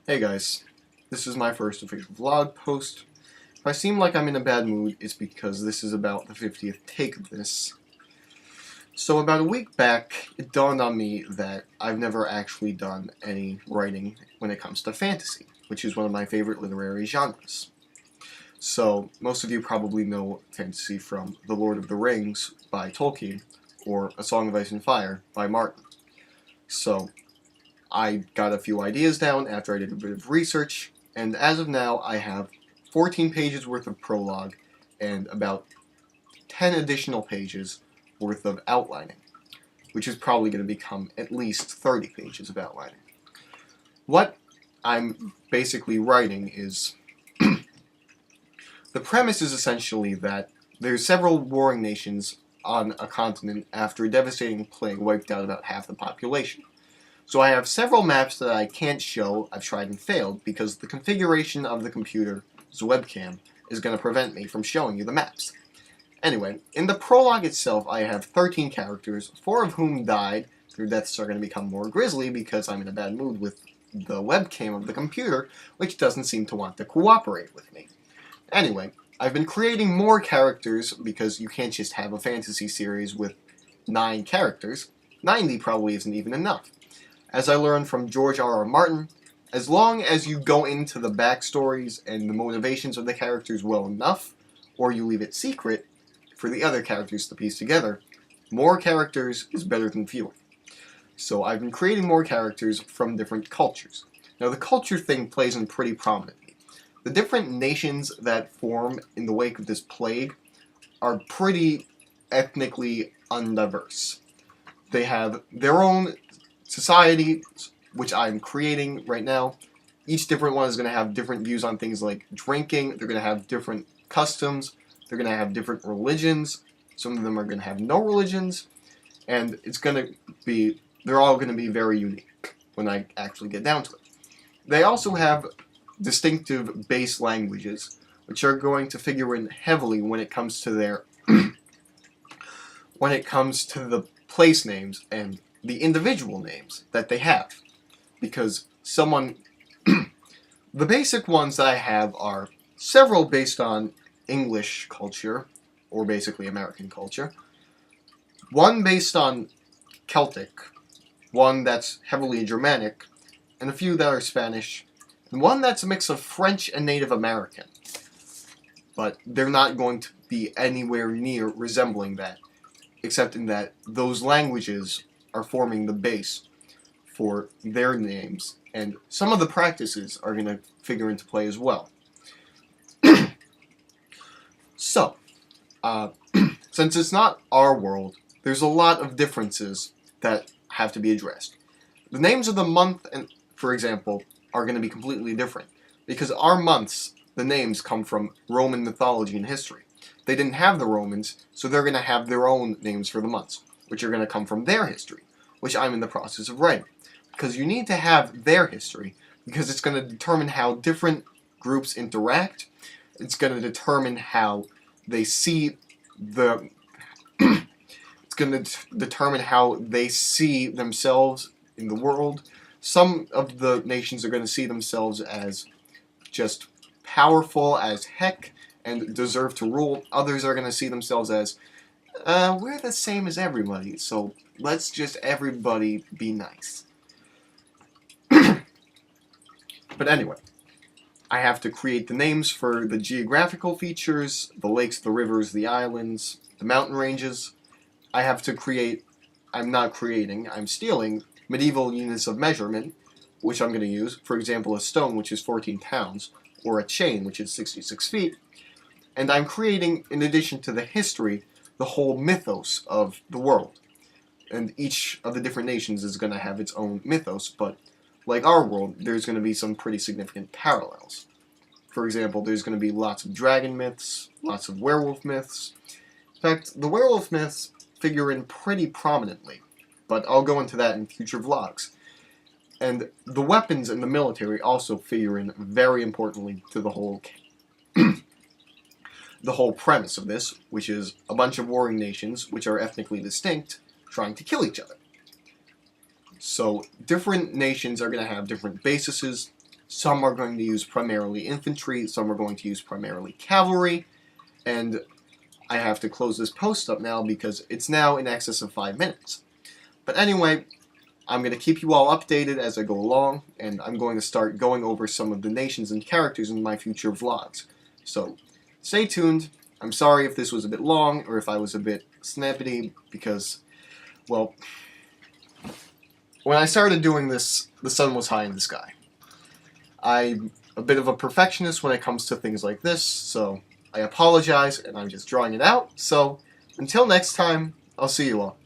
Hey guys, this is my first official vlog post. If I seem like I'm in a bad mood, it's because this is about the 50th take of this. So about a week back, it dawned on me that I've never actually done any writing when it comes to fantasy, which is one of my favorite literary genres. So most of you probably know fantasy from The Lord of the Rings by Tolkien, or A Song of Ice and Fire by Martin. So I got a few ideas down after I did a bit of research, and as of now I have 14 pages worth of prologue and about 10 additional pages worth of outlining, which is probably going to become at least 30 pages of outlining. What I'm basically writing is the premise is essentially that there's several warring nations on a continent after a devastating plague wiped out about half the population. So I have several maps that I can't show, I've tried and failed, because the configuration of the computer's webcam is going to prevent me from showing you the maps. Anyway, in the prologue itself I have 13 characters, 4 of whom died. Their deaths are going to become more grisly because I'm in a bad mood with the webcam of the computer, which doesn't seem to want to cooperate with me. Anyway, I've been creating more characters because you can't just have a fantasy series with 9 characters. 90 probably isn't even enough. As I learned from George R.R. Martin, as long as you go into the backstories and the motivations of the characters well enough, or you leave it secret for the other characters to piece together, more characters is better than fewer. So I've been creating more characters from different cultures. Now the culture thing plays in pretty prominently. The different nations that form in the wake of this plague are pretty ethnically undiverse. They have their own society, which I'm creating right now. Each different one is going to have different views on things like drinking. They're going to have different customs. They're going to have different religions. Some of them are going to have no religions. And it's going to be, they're all going to be very unique when I actually get down to it. They also have distinctive base languages, which are going to figure in heavily when it comes to their when it comes to the place names and the individual names that they have, because the basic ones that I have are several based on English culture, or basically American culture, one based on Celtic, one that's heavily Germanic, and a few that are Spanish, and one that's a mix of French and Native American, but they're not going to be anywhere near resembling that, except in that those languages are forming the base for their names, and some of the practices are going to figure into play as well. So, since it's not our world, there's a lot of differences that have to be addressed. The names of the month, for example, are going to be completely different, because our months, the names come from Roman mythology and history. They didn't have the Romans, so they're going to have their own names for the months, which are going to come from their history, which I'm in the process of writing. Because you need to have their history, because it's going to determine how different groups interact. It's going to determine how they see the... it's going to determine how they see themselves in the world. Some of the nations are going to see themselves as just powerful as heck and deserve to rule. Others are going to see themselves as, we're the same as everybody, so let's just everybody be nice. But anyway, I have to create the names for the geographical features, the lakes, the rivers, the islands, the mountain ranges. I have to create, I'm stealing medieval units of measurement, which I'm going to use. For example, a stone, which is 14 pounds, or a chain, which is 66 feet. And I'm creating, in addition to the history, the whole mythos of the world. And each of the different nations is going to have its own mythos, but like our world, there's going to be some pretty significant parallels. For example, there's going to be lots of dragon myths, lots of werewolf myths. In fact, the werewolf myths figure in pretty prominently, but I'll go into that in future vlogs. And the weapons in the military also figure in very importantly to the whole the whole premise of this, which is a bunch of warring nations, which are ethnically distinct, trying to kill each other. So different nations are going to have different bases, Some are going to use primarily infantry, some are going to use primarily cavalry, and I have to close this post up now because it's now in excess of 5 minutes. But anyway, I'm going to keep you all updated as I go along, and I'm going to start going over some of the nations and characters in my future vlogs. So, stay tuned. I'm sorry if this was a bit long, or if I was a bit snappity, because, well, when I started doing this, the sun was high in the sky. I'm a bit of a perfectionist when it comes to things like this, so I apologize, and I'm just drawing it out. So, until next time, I'll see you all.